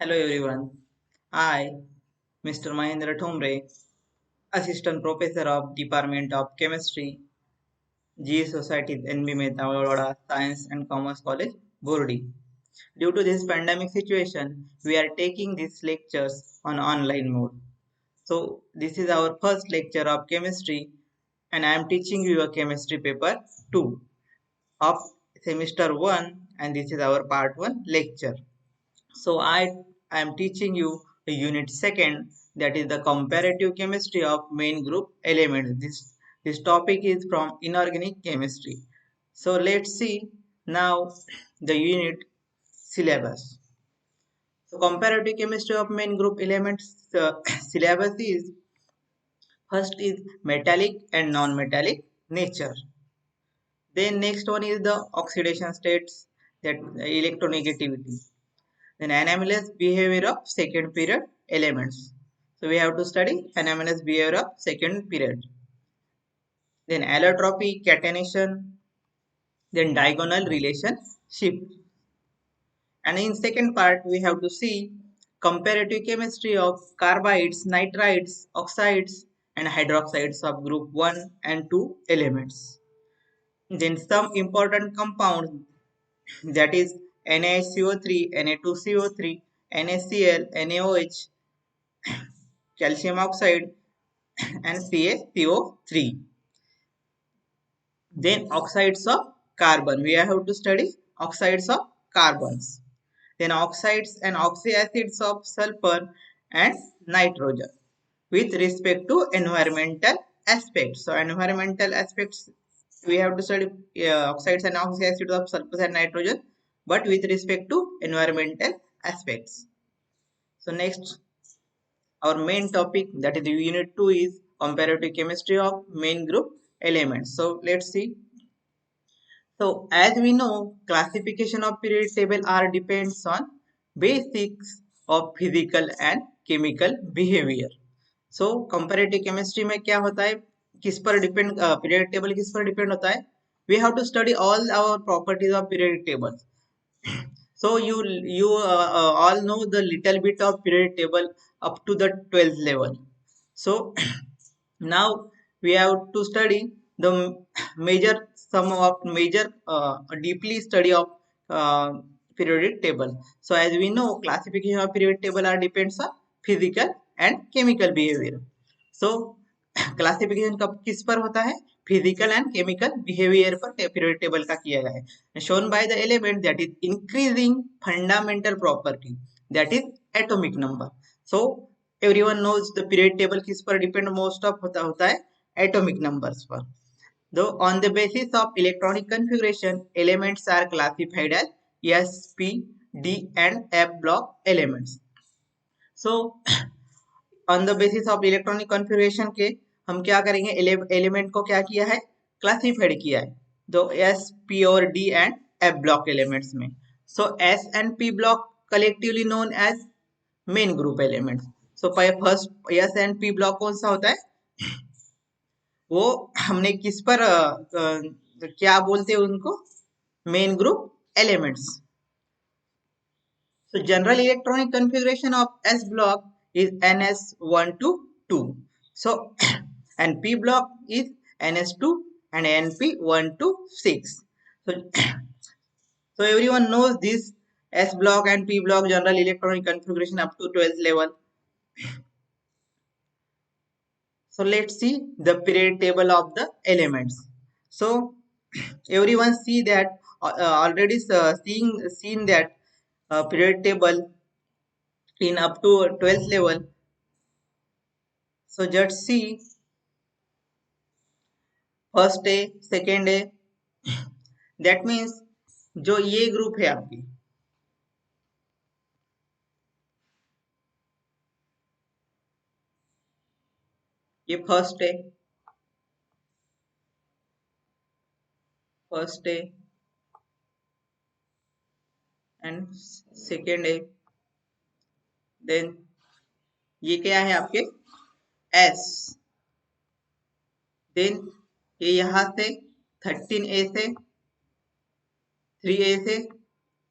Hello everyone. I, Mr. Mahendra Thomre, Assistant Professor of Department of Chemistry, GE Society NB Mehta Vadodara Science and Commerce College, Burdi. Due to this pandemic situation, we are taking these lectures on online mode. So this is our first lecture of chemistry and I am teaching you a chemistry paper 2 of semester 1 and this is our part 1 lecture. So I am teaching you the unit second, that is the comparative chemistry of main group elements. This topic is from inorganic chemistry. So let's see now the unit syllabus. So comparative chemistry of main group elements syllabus is first is metallic and non-metallic nature. Then next one is the oxidation states, that electronegativity. Then anomalous behavior of second period elements. So we have to study anomalous behavior of second period. Then allotropy, catenation, then diagonal relationship. And in second part, we have to see comparative chemistry of carbides, nitrides, oxides, and hydroxides of group 1 and 2 elements. Then some important compounds, that is NaCO3, Na2CO3, NaCl, NaOH, calcium oxide and CaCO3. Then oxides of carbon. We have to study oxides of carbons. Then oxides and oxyacids of sulfur and nitrogen with respect to environmental aspects. So environmental aspects, we have to study oxides and oxyacids of sulfur and nitrogen, but with respect to environmental aspects. So next, our main topic, that is the unit 2, is comparative chemistry of main group elements. So let's see. So as we know, classification of periodic table are depends on basics of physical and chemical behavior. So comparative chemistry में क्या होता है, किस पर depend periodic table किस पर depend होता है? We have to study all our properties of periodic table. So you all know the little bit of periodic table up to the 12th level. So now we have to study the major some of major deeply study of uh, periodic table. So as we know, classification of periodic table are depends on physical and chemical behavior. So classification कब किस पर होता है? Physical and chemical behaviour पर period table का किया गया है, shown by the element that is increasing fundamental property, that is atomic number. So everyone knows the period table किस पर डिपेंड मोस्ट ऑफ होता है एटॉमिक नंबर्स पर. Though on the basis of electronic configuration, elements are classified as S, P, D and F block elements. So on the basis of electronic configuration के हम क्या करेंगे, element को क्या किया है, क्लासिफाइड किया है, तो एस पी और D and F block elements में. So S and P block collectively known as main group elements. So first S and P block कौन सा होता है, वो हमने किस पर क्या बोलते हैं उनको, main group elements. So general electronic configuration of S block is NS1 to 2. So and P block is NS2 and NP1 to 6. So, so everyone knows this S block and P block general electronic configuration up to 12th level. So let's see the periodic table of the elements. So everyone see that already seen that periodic table in up to 12th level. So just see first day second day, that means जो ये group है आपकी, ये first day and second day, then ये क्या है आपके S, then ये यहां से 13A से 3A से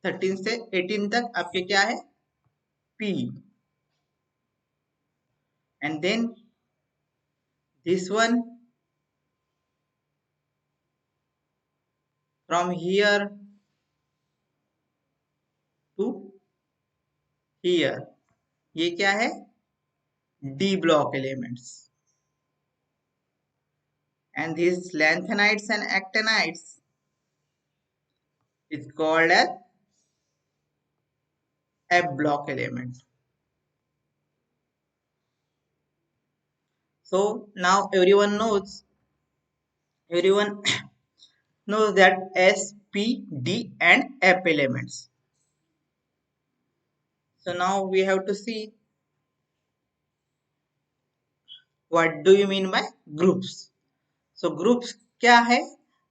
13 से 18 तक आपके क्या है P, and then this one from here to here, ये क्या है? D block elements. And these lanthanides and actinides is called as F block element. So now everyone knows that S, P, D and F elements. So now we have to see what do you mean by groups. So groups क्या है?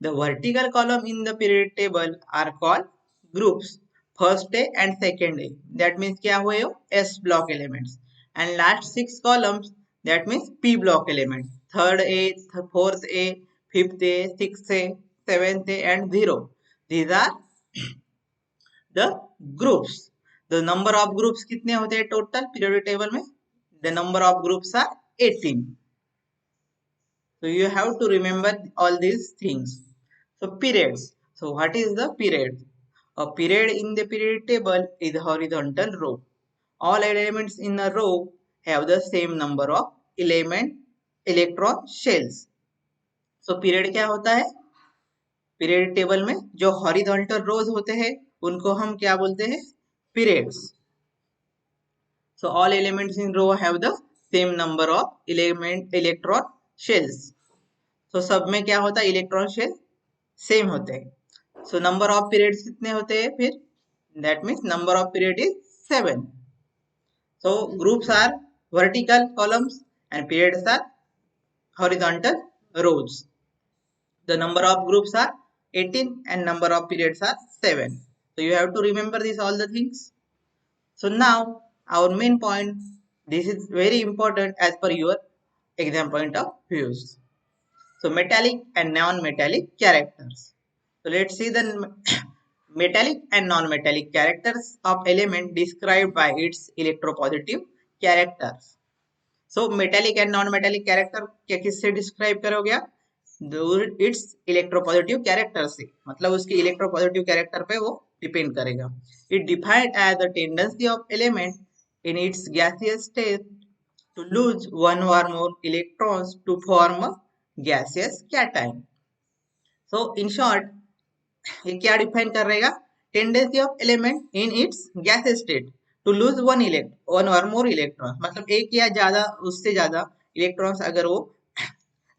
The vertical column in the periodic table are called groups. First A and second A. That means क्या हुए हो? S block elements. And last 6 columns, that means P block elements. Third A, fourth A, fifth A, sixth A, seventh A and 0. These are the groups. The number of groups कितने होते हैं total periodic table में? The number of groups are 18. So you have to remember all these things. So periods. So what is the period? A period in the periodic table is a horizontal row. All elements in a row have the same number of electron shells. So period क्या होता है? Period table में जो horizontal रोज होते हैं उनको हम क्या बोलते हैं? Periods. So all elements in row have the same number of electron shells. So सब में क्या होता है? इलेक्ट्रॉन शेल सेम होते हैं. So number of periods कितने होते हैं फिर? That means number of period is 7. So groups are vertical columns and periods are horizontal rows. The number of groups are 18 and number of periods are 7. So you have to remember these all the things. So now our main point, this is very important as per your exam point of views. So metallic and non-metallic characters. So let's see the metallic and non-metallic characters of element described by its electropositive characters. So metallic and non-metallic character क्या किससे describe करोगे आप? Its electropositive character से, मतलब उसके electropositive character पे वो depend करेगा. It defined as the tendency of element in its gaseous state to lose one or more electrons to form a gaseous cation. So in short, ये क्या define कर रहेगा? Tendency of element in its gas state to lose one और more electron, मतलब एक या ज्यादा उससे ज्यादा इलेक्ट्रॉन्स अगर वो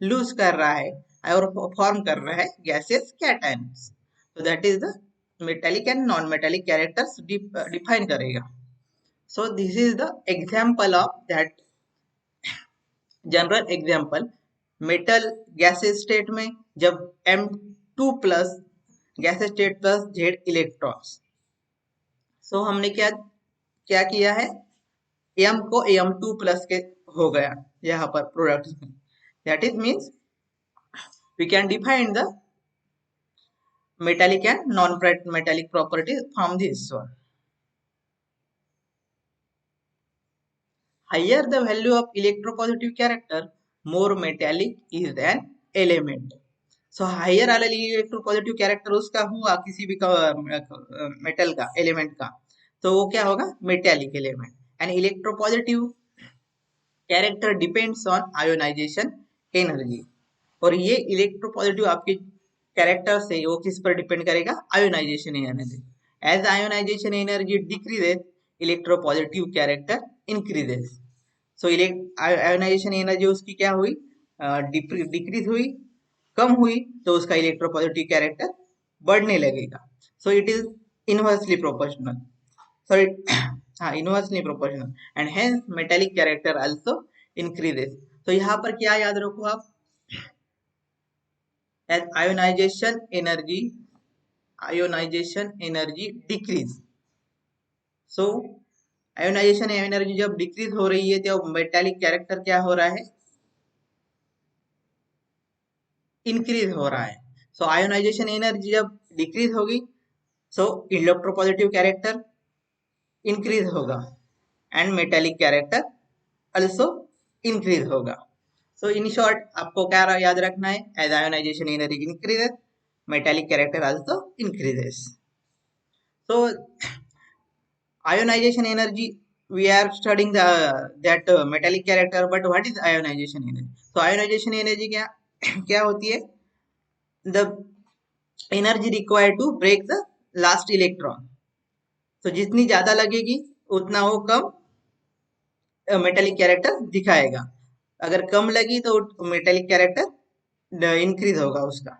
लूज कर रहा है और फॉर्म कर रहा है gases cations. So that is the metallic and non metallic characters define करेगा. So this is the example of that. General example, metal gases state में जब M2 plus gas state plus Z electrons. So हमने क्या क्या किया है? M को M2 plus के हो गया यहाँ पर प्रोडक्ट में. That is means we can define the metallic and non-metallic properties from this one. Higher the value of electropositive character, more metallic is an element. So higher वाला electropositive character उसका हुआ किसी भी मेटल का element का, तो वो क्या होगा? Metallic element. And electropositive character depends on ionization energy. और ये इलेक्ट्रोपॉजिटिव आपके कैरेक्टर से वो किस पर डिपेंड करेगा? Ionization energy. As ionization energy decreases, electropositive character increases. So ionization energy उसकी क्या हुई? डिक्रीज हुई, कम हुई, तो उसका इलेक्ट्रोपॉजिटिव कैरेक्टर बढ़ने लगेगा. So it is inversely proportional. Sorry, हाँ, inversely proportional. And hence metallic character also increases. तो यहाँ पर क्या याद रखो आप? as ionization energy decrease. So ionization energy जब डिक्रीज हो रही है तो मेटालिक कैरेक्टर क्या हो रहा है? इंक्रीज हो रहा है. सो आयोनाइजेशन एनर्जी जब डिक्रीज होगी, सो इलेक्ट्रोपॉजिटिव कैरेक्टर इंक्रीज होगा. And metallic character also increase होगा. So in short आपको क्या याद रखना है? As ionization energy increases, metallic character also increases. So ionization energy, we are studying the that metallic character, but what is ionization energy? So ionization energy क्या क्या होती है? The energy required to break the last electron. So जितनी ज्यादा लगेगी उतना वो कम metallic character दिखाएगा. अगर कम लगी तो मेटेलिक कैरेक्टर इंक्रीज होगा उसका.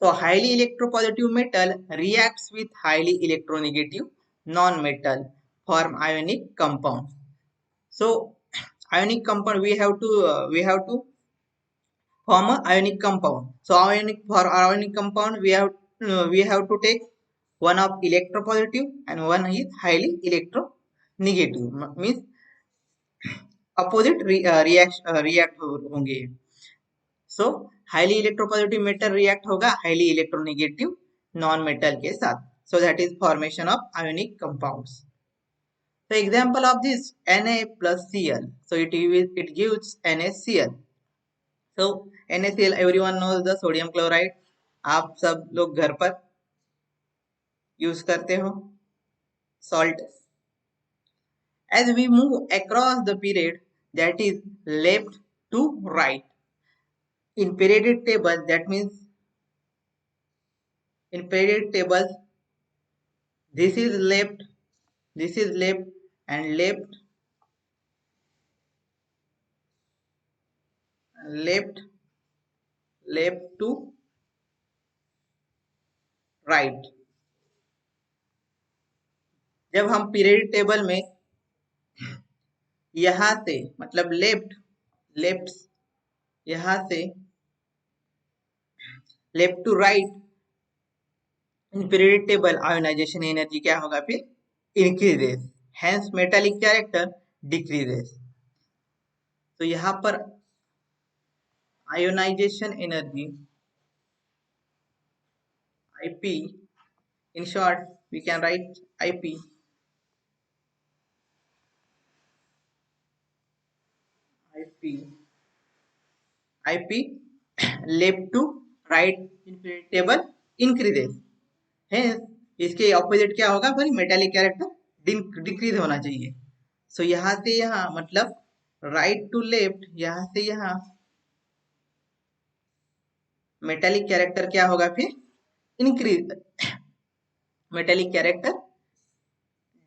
So highly electropositive metal reacts with highly electronegative non-metal, form ionic compound. So ionic compound, we have to form a ionic compound. So for ionic compound we have to take one of electropositive and one is highly electronegative, means opposite react होंगे. So highly electropositive metal react होगा highly electronegative non metal के साथ. So that is formation of ionic compounds. The example of this Na plus Cl. So it gives NaCl. So NaCl, everyone knows the sodium chloride. आप सब लोग घर पर use करते हो salt. As we move across the period, that is left to right. In periodic table, that means in periodic tables, this is left, this is left, and left, left, left to right. जब हम period table में यहां से मतलब left left यहां से left to right in period table, ionization energy क्या होगा फिर increases, hence metallic character decreases. तो यहां पर ionization energy IP, in short we can write IP left to right in periodic table increases. Hence इसके opposite क्या होगा भाई? मेटालिक कैरेक्टर डिक्रीज होना चाहिए. सो यहाँ से यहाँ मतलब राइट टू लेफ्ट, यहाँ से यहाँ मेटालिक कैरेक्टर क्या होगा फिर? Increase. Metallic character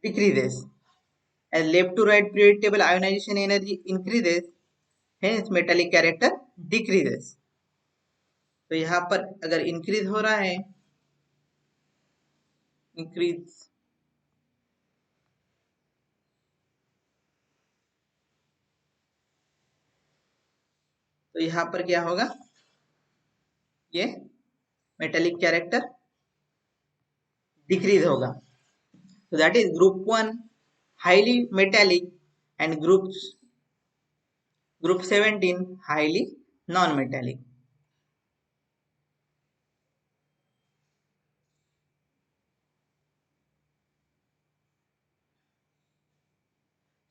decreases. As left to right periodic table ionization energy increases, hence metallic character decreases. तो यहाँ पर अगर इंक्रीज हो रहा है, इंक्रीज, तो यहाँ पर क्या होगा? ये मेटालिक कैरेक्टर डिक्रीज होगा. So that is group 1 highly metallic and group 17 highly non-metallic.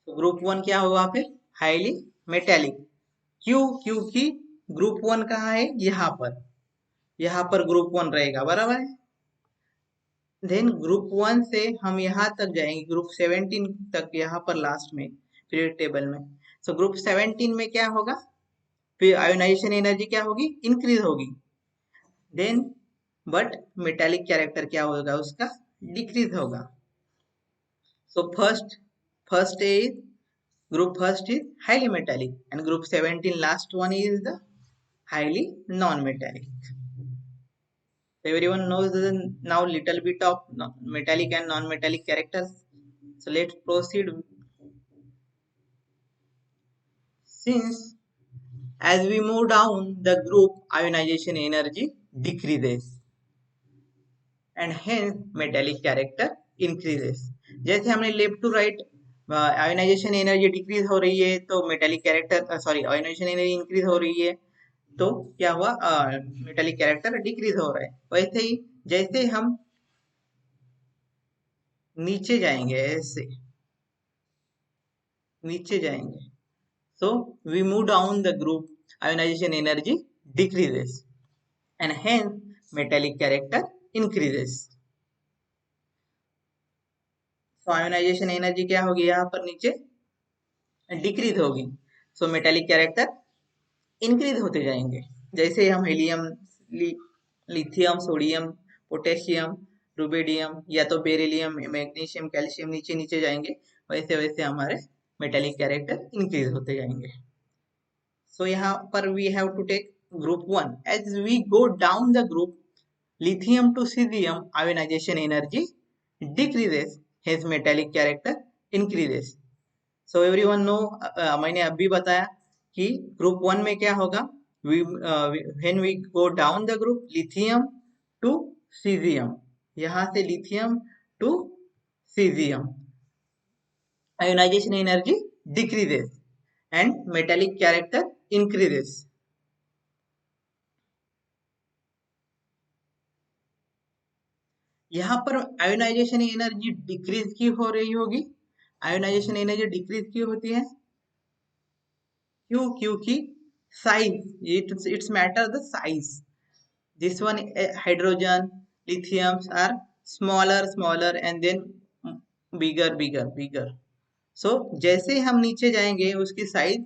तो ग्रुप 1 क्या होगा फिर? Highly metallic. क्यों? क्योंकि ग्रुप 1 कहाँ है? यहाँ पर ग्रुप 1 रहेगा, बराबर है. देन ग्रुप 1 से हम यहाँ तक जाएंगे ग्रुप 17 तक, यहाँ पर लास्ट में पीरियड टेबल में. सो ग्रुप 17 में क्या होगा? फिर आयोनाइजेशन एनर्जी क्या होगी? इंक्रीज होगी. देन बट मेटालिक कैरेक्टर क्या होगा? उसका डिक्रीज होगा. So first is group first is highly metallic and group 17 last one is the highly non-metallic. So everyone knows now little bit of metallic and non-metallic characters. So let's proceed. Since as we move down the group, ionization energy decreases and hence metallic character increases. जैसे हमने left to right ionization energy decrease हो रही है तो metallic character ionization energy increase हो रही है तो क्या हुआ? मेटालिक कैरेक्टर डिक्रीज हो रहा है. वैसे ही नीचे जाएंगे, ऐसे नीचे जाएंगे। So we move down the group, ionization energy decreases and hence metallic character increases. So ionization energy क्या होगी यहाँ पर नीचे डिक्रीज होगी। So metallic character इंक्रीज होते जाएंगे। जैसे हम helium, lithium, sodium, potassium, rubidium या तो बेरिलियम, मैग्नीशियम, कैल्शियम नीचे नीचे जाएंगे, वैसे वैसे हमारे मेटेलिक कैरेक्टर इंक्रीज होते जाएंगे। So यहाँ पर we have to take group 1. As we go down the group, lithium to cesium ionization energy decreases, hence metallic character increases. So everyone know, मैंने अभी बताया कि group 1 में क्या होगा, when we go down the group lithium to cesium, यहाँ से lithium to cesium ionization energy decreases and metallic character increases. यहाँ पर आयोनाइजेशन एनर्जी डिक्रीज क्यों हो रही होगी? आयोनाइजेशन एनर्जी डिक्रीज क्यों होती है? क्यों? क्योंकि size, it's matter the size. This one hydrogen, lithium are smaller and then bigger. So जैसे हम नीचे जाएंगे उसकी साइज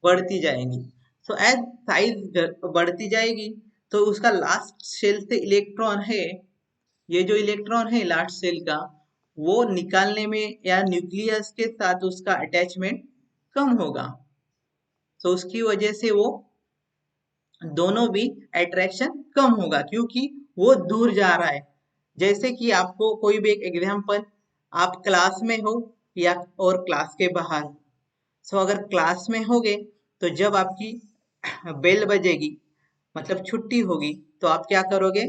बढ़ती जाएगी। सो एज साइज बढ़ती जाएगी तो उसका लास्ट शेल से इलेक्ट्रॉन है, ये जो इलेक्ट्रॉन है लास्ट सेल का, वो निकालने में या न्यूक्लियस के साथ उसका अटैचमेंट कम होगा। तो उसकी वजह से वो दोनों भी अट्रैक्शन कम होगा क्योंकि वो दूर जा रहा है। जैसे कि आपको कोई भी एक एग्जांपल, आप क्लास में हो या और क्लास के बाहर। सो अगर क्लास में होगे तो जब आपकी बेल बजेगी, मतलब छुट्टी होगी, तो आप क्या करोगे?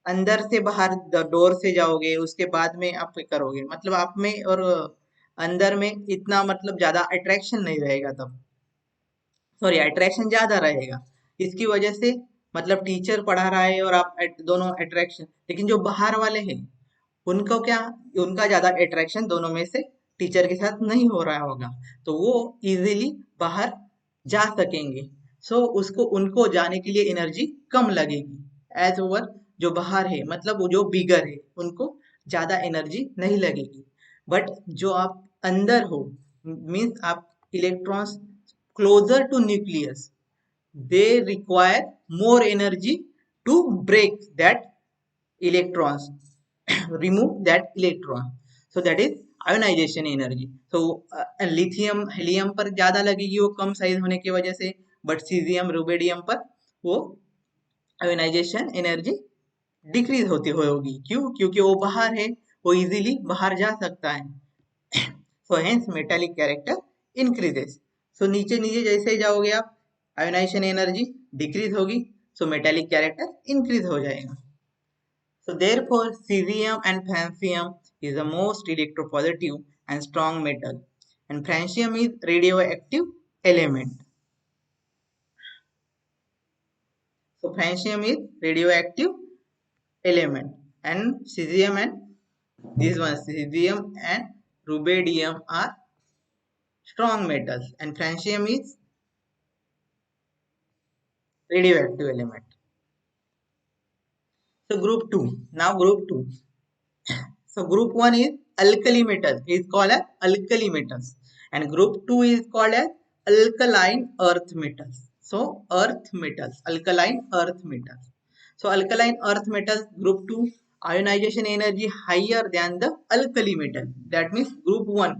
अंदर से बाहर डोर से जाओगे, उसके बाद में आप करोगे, मतलब आप में और अंदर में इतना मतलब ज्यादा अट्रैक्शन नहीं रहेगा तब, सॉरी अट्रैक्शन ज्यादा रहेगा। इसकी वजह से मतलब टीचर पढ़ा रहा है और आप दोनों अट्रैक्शन, लेकिन जो बाहर वाले हैं उनको क्या, उनका ज्यादा अट्रैक्शन दोनों में से टीचर के साथ नहीं हो रहा होगा, तो वो इजीली बाहर जा सकेंगे। सो उसको उनको जाने के लिए एनर्जी कम लगेगी एज ओवर जो बाहर है, मतलब वो जो बिगर है उनको ज्यादा एनर्जी नहीं लगेगी। बट जो आप अंदर हो, मीन्स आप electrons closer to nucleus, they require more energy to break that electrons, remove that electron. So that is ionization energy. So lithium helium पर ज्यादा लगेगी वो कम साइज होने की वजह से, बट सीजियम रुबिडियम पर वो आयोनाइजेशन एनर्जी डिक्रीज होती होगी। क्यों? क्योंकि वो बाहर है, वो इजीली बाहर जा सकता है। So hence metallic character increases. So नीचे नीचे जैसे जाओगे आप, आयोनाइजेशन एनर्जी डिक्रीज होगी, सो मेटालिक कैरेक्टर इंक्रीज हो जाएगा। So therefore cesium and francium is the most electropositive and strong metal, and francium is radioactive element. So francium is radioactive element, and cesium and these ones, cesium and rubidium are strong metals, and francium is radioactive element. So group 2. Now group 2. So group 1 is alkali metals, is called as alkali metals, and group 2 is called as alkaline earth metals. So earth metals, alkaline earth metals. So alkaline earth metals group 2 ionization energy higher than the alkali metal, that means group 1.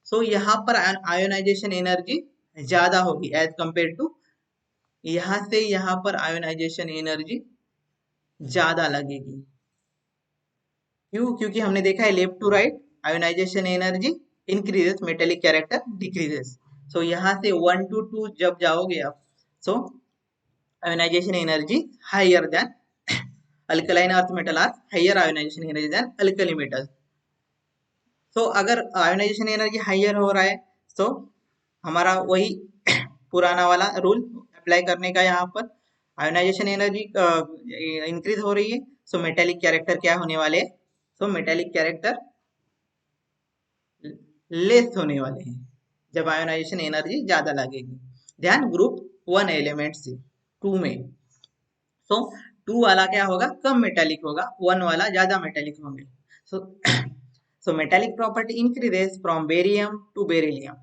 So यहाँ पर ionization energy ज्यादा होगी as compare to, यहाँ से यहाँ पर ionization energy ज्यादा लगेगी। क्यों? क्योंकि हमने देखा है left to right ionization energy increases, metallic character decreases. So यहाँ से 1 to 2 जब जाओगे आप, so ionization energy higher than alkaline earth metal are higher ionization energy than alkali metal. So अगर आयोनाइजेशन एनर्जी हायर हो रहा है तो हमारा वही पुराना वाला रूल अप्लाई करने का, यहाँ पर आयोनाइजेशन एनर्जी इंक्रीज हो रही है, सो मेटेलिक कैरेक्टर क्या होने वाले, सो मेटेलिक कैरेक्टर लेस होने वाले हैं जब आयोनाइजेशन एनर्जी ज्यादा लगेगी। ध्यान ग्रुप 1 एलिमेंट से 2 में, सो 2 वाला क्या होगा, कम मेटेलिक होगा, 1 वाला ज्यादा मेटेलिक होंगे। So so metallic property increases from barium to beryllium.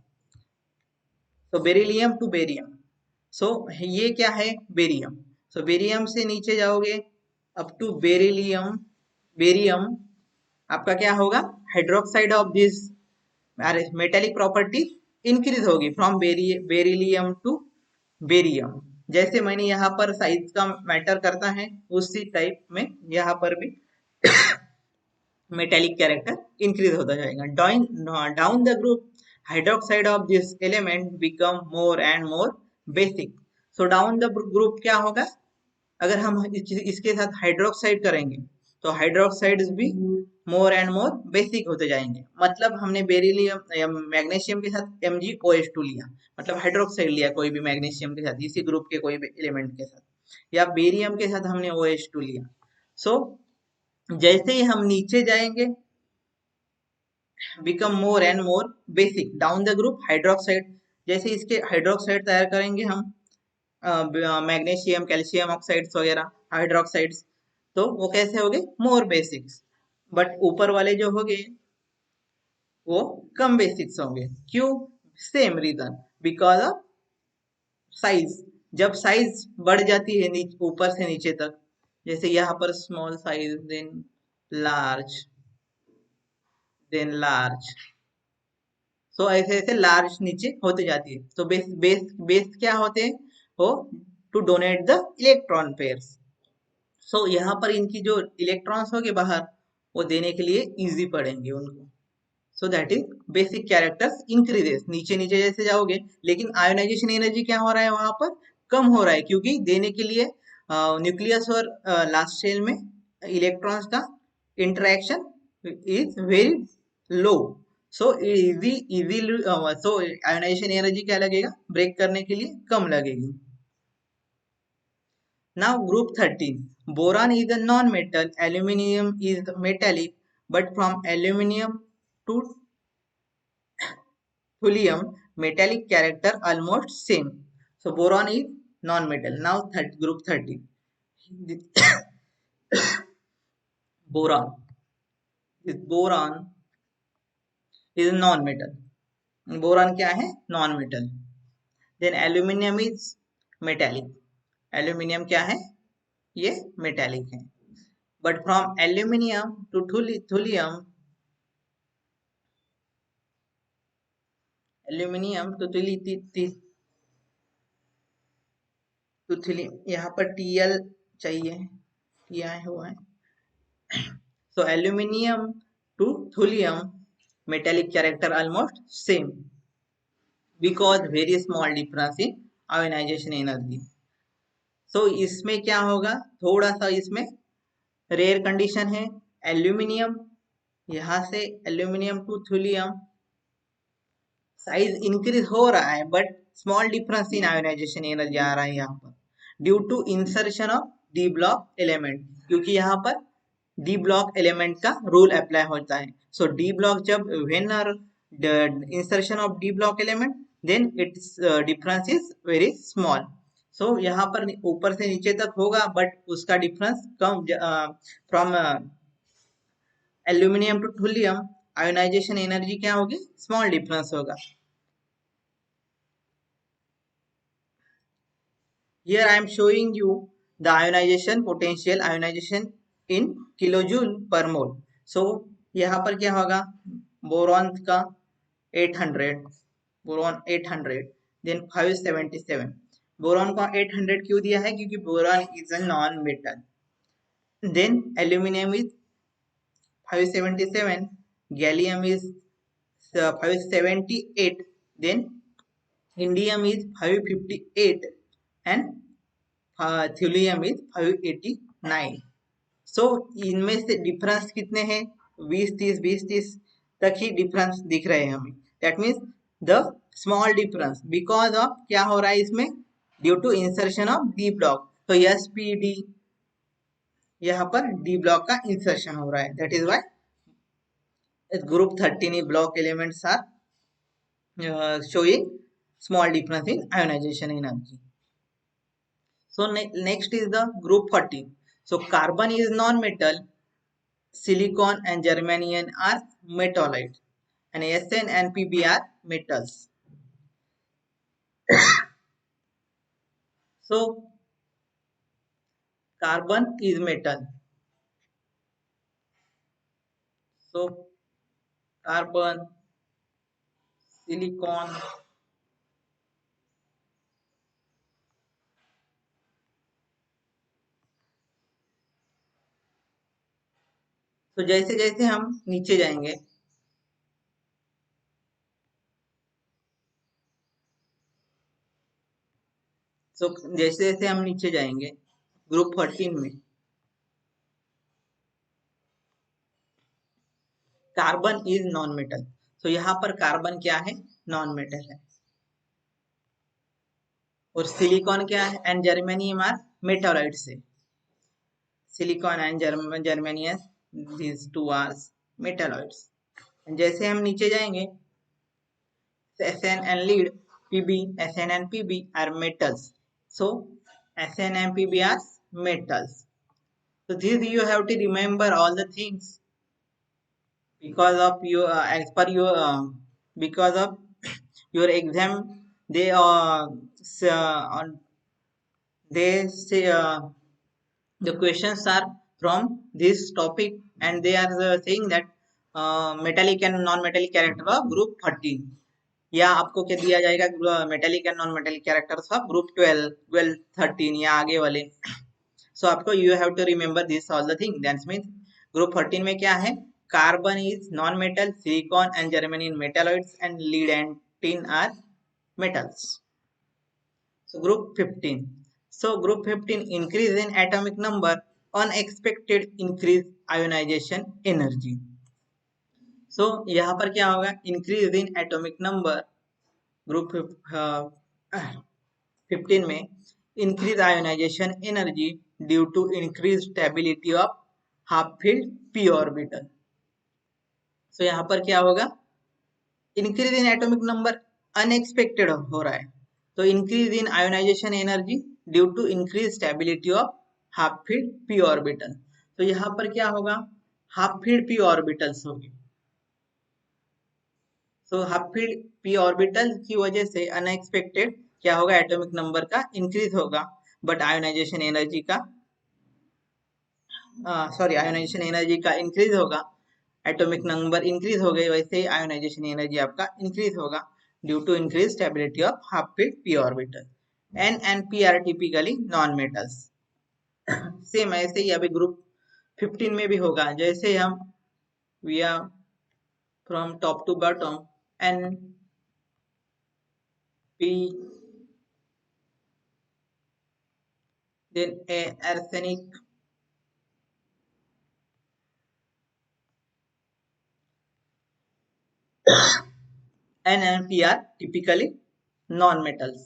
So beryllium to barium, so ये क्या है, बेरियम। सो बेरियम से नीचे जाओगे अप टू बेरिलियम, बेरियम आपका क्या होगा, hydroxide of this metallic property increase होगी फ्रॉम बेरिलियम टू बेरियम। जैसे मैंने यहाँ पर साइज का मैटर करता है उसी टाइप में यहाँ पर भी मेटेलिक कैरेक्टर इंक्रीज होता जाएगा। Down the group hydroxide of this element become more and more basic. So down the group क्या होगा, अगर हम इसके साथ हाइड्रोक्साइड करेंगे तो हाइड्रोक्साइड्स भी मोर एंड मोर बेसिक होते जाएंगे। मतलब हमने बेरिलियम या मैग्नीशियम के साथ MgOH2 लिया, मतलब हाइड्रोक्साइड लिया कोई भी मैग्नीशियम के साथ, इसी ग्रुप के कोई भी एलिमेंट के साथ, या बेरियम के साथ हमने OH2 लिया। सो जैसे ही हम नीचे जाएंगे become more and more basic down the group hydroxide, जैसे इसके हाइड्रोक्साइड तैयार करेंगे हम मैग्नीशियम कैल्शियम ऑक्साइड्स वगैरह हाइड्रोक्साइड्स, तो वो कैसे हो गए, मोर बेसिक्स। बट ऊपर वाले जो हो गए वो कम बेसिक्स होंगे। क्यों, same reason, because of size. जब साइज बढ़ जाती है ऊपर से नीचे तक, जैसे यहाँ पर small size, large than large, so ऐसे ऐसे लार्ज नीचे होते जाती है। तो बेस बेस बेस क्या होते हैं, वो to donate the electron pairs. So यहाँ पर इनकी जो इलेक्ट्रॉन्स होंगे बाहर, वो देने के लिए इजी पड़ेंगे उनको। सो that is basic characters increases, नीचे नीचे जैसे जाओगे, लेकिन आयोनाइजेशन एनर्जी क्या हो रहा है वहां पर, कम हो रहा है, क्योंकि देने के लिए न्यूक्लियस और लास्ट शेल में इलेक्ट्रॉन्स का interaction is very low. So easy easy so ionization energy क्या लगेगा, ब्रेक करने के लिए कम लगेगी। Now group 13. Boron is a non-metal, aluminium is metallic, but from aluminium to thulium, metallic character almost same. So boron is non-metal. Now group 13. boron. Boron is non-metal. Boron क्या है, non metal. Then aluminium is metallic, aluminium क्या है, ये metallic है। But from aluminium to thulium, aluminium to thulium, यहाँ पर TL चाहिए, यहाँ हुआ है। So aluminium to thulium metallic character almost same because very small difference in ionization energy. So इसमें क्या होगा, थोड़ा सा इसमें रेयर कंडीशन है। एल्यूमिनियम, यहाँ से aluminium to thulium size increase हो रहा है, but small difference in ionization energy आ रहा है यहाँ पर, due to insertion of D block element, क्योंकि यहाँ पर डी ब्लॉक एलिमेंट का रूल अप्लाई होता है। सो डी ब्लॉक जब when are insertion of D block element, then it's difference is very small. So यहाँ पर ऊपर से नीचे तक होगा, बट उसका difference come, from aluminium to thallium ionization energy क्या होगी, स्मॉल डिफरेंस होगा। Here I am showing you the ionization potential, ionization in kilojoule per mole. So यहाँ पर क्या होगा, बोरॉन का 800, बोरॉन 800, then 577। बोरॉन का 800 क्यों दिया है, क्योंकि boron is a non metal. Then aluminium is 577, gallium is 578, then indium is 558 and thulium is 589। So इनमें से डिफरेंस कितने हैं, 20-30 तक ही डिफरेंस दिख रहे हैं हमें। That means the small difference because of क्या हो रहा है इसमें, due to insertion of D block. तो SPD यहाँ पर डी ब्लॉक का इंसर्शन हो रहा है, that is why Group 13 block elements are showing small difference in ionization energy. So next is the group 14. So carbon is non-metal, silicon and germanium are metalloids, and Sn and Pb are metals. So carbon is metal. So carbon, silicon. तो जैसे जैसे हम नीचे जाएंगे, तो जैसे जैसे हम नीचे जाएंगे ग्रुप 14 में कार्बन इज नॉन मेटल। तो यहाँ पर कार्बन क्या है? नॉन मेटल है। और सिलिकॉन क्या है? एंड जर्मेनियम आर मेटालॉइड से। Silicon and germanium these two are metalloids. जैसे हम नीचे जाएंगे Sn and lead Pb, Sn and Pb are metals. So Sn and Pb are metals. So this you have to remember all the things because of your as per your because of your exam they they say the questions are from this topic and they are saying that metallic and non-metallic character of group 13 या आपको क्या दिया जाएगा metallic and non metallic characters of group 12 12 13 या आगे वाले। So आपको you have to remember this all the thing. That's means group 13 में क्या है? Carbon is non metal, silicon and germanium metalloids and lead and tin are metals. So group 15. So group 15 increase in atomic number, unexpected increase ionization energy. So यहाँ पर क्या होगा? Increase in atomic number group 15 में increase ionization energy due to increased stability of half filled p orbital. So यहाँ पर क्या होगा? Increase in atomic number unexpected हो रहा है, तो increase in ionization energy due to increase stability of half filled p orbital. तो यहाँ पर क्या होगा? हाफ फील्ड पी ऑर्बिटल्स होगी। So half filled p orbital की वजह से अनएक्सपेक्टेड क्या होगा? एटॉमिक नंबर का इंक्रीज होगा, बट आयोनाइजेशन एनर्जी का आयोनाइजेशन एनर्जी का इंक्रीज होगा। एटॉमिक नंबर इंक्रीज हो गए, वैसे ही आयोनाइजेशन एनर्जी आपका इंक्रीज होगा due to increase stability of half filled p orbital. N and P are typically non metals. Same ऐसे ही अभी ग्रुप 15 में भी होगा। जैसे हम we are from top to bottom N P then a arsenic N and P are typically non-metals.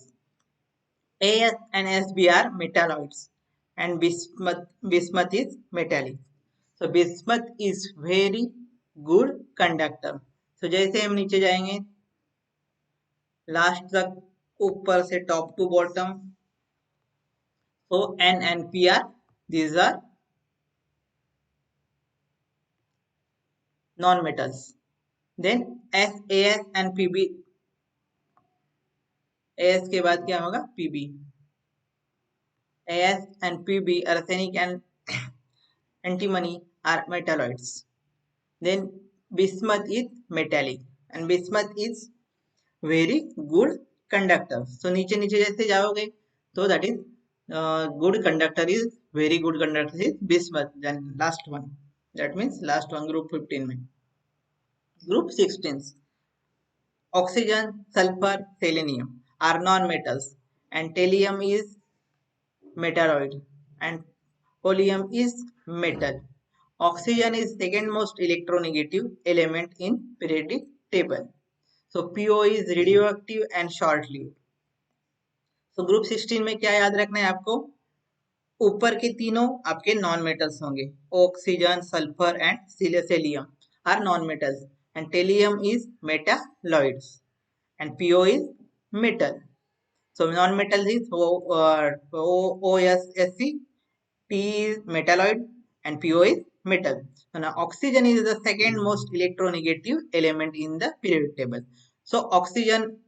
AS and SB are metalloids and bismuth is metallic. So bismuth is very good conductor. So जैसे हम नीचे जाएंगे last तक, ऊपर से top to bottom, so N and P are these are non-metals. Then SAS and PB, AS के बाद क्या होगा? PB. AS and PB, arsenic and antimony are metalloids. Then bismuth is metallic and bismuth is very good conductor. So नीचे नीचे जैसे जाओगे तो that is good conductor is very good conductor is bismuth. Then last one, that means last one group 15 में group 16 oxygen, sulfur, selenium are non-metals and thallium is metalloid and polonium is metal. Oxygen is second most electronegative element in periodic table. So PO is radioactive and short-lived. So group 16 में क्या याद रखना है आपको? ऊपर के तीनों आपके नॉन मेटल्स होंगे, oxygen, sulphur and सेलियम। are non-metals, and tellurium is metalloids, and Po is metal. So non-metal is OSSC, T is metalloid, and Po is metal. So now oxygen is the second most electronegative element in the periodic table. So oxygen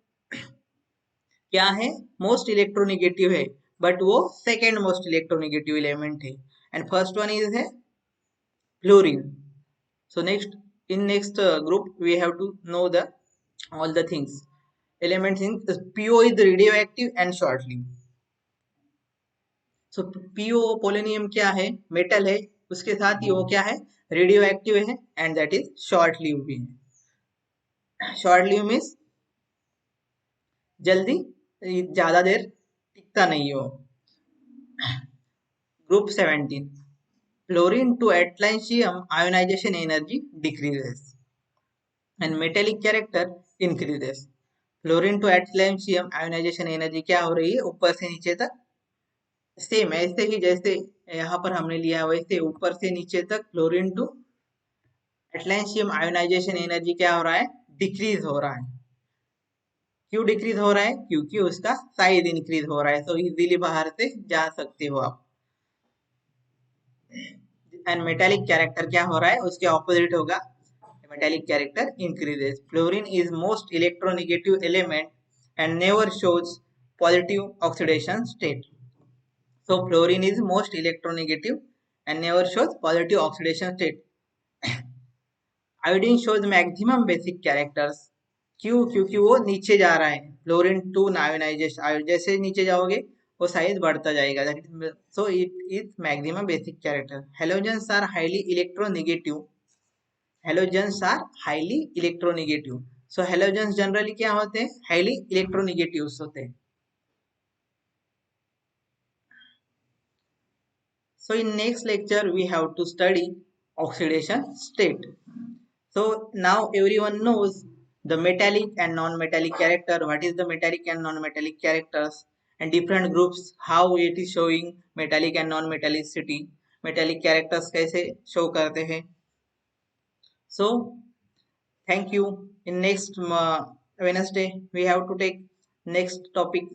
क्या है, most electronegative है, but वो second most electronegative element है, and first one is है fluorine. So next, in next group we have to know the all the things elements in PO is radioactive and short lived. So PO polonium क्या है, metal है, उसके साथ ही वो क्या है, रेडियो एक्टिव है, and that is short live भी है. शॉर्ट लिव मीन्स जल्दी, ज्यादा देर टिकता नहीं हो. Group 17, fluorine to atlancium ionization energy decreases and metallic character increases. Fluorine to एटलैंशियम आयोनाइजेशन एनर्जी क्या हो रही है, ऊपर से नीचे तक सेम ऐसे ही जैसे यहाँ पर हमने लिया वैसे ऊपर से नीचे तक फ्लोरीन टू एटलैंशियम आयोनाइजेशन एनर्जी क्या हो रहा है, डिक्रीज हो रहा है. क्यों डिक्रीज हो रहा है, क्योंकि उसका साइज इंक्रीज हो रहा है. तो इजीली बाहर से जा सकते हो आप. एंड मेटालिक कैरेक्टर क्या हो रहा है, उसके ऑपोजिट होगा, metallic character increases. Fluorine is most electronegative element and never shows positive oxidation state. So fluorine is most electronegative and never shows positive oxidation state. Iodine shows maximum basic characters. क्यों, क्योंकि वो नीचे जा रहा है. Fluorine to ionization, जैसे नीचे जाओगे वो साइज बढ़ता जाएगा. So it is maximum basic character. Halogens are highly electronegative. Halogens are highly electronegative. So halogens generally क्या होते हैं, हाईली इलेक्ट्रोनेगेटिव होते हैं. So in next lecture we have to study oxidation state. So now everyone knows the metallic and non-metallic character. What is the metallic and non-metallic characters and different groups, how it is showing metallic and non-metallicity, metallic characters कैसे show करते हैं. So thank you. In next Wednesday we have to take next topic.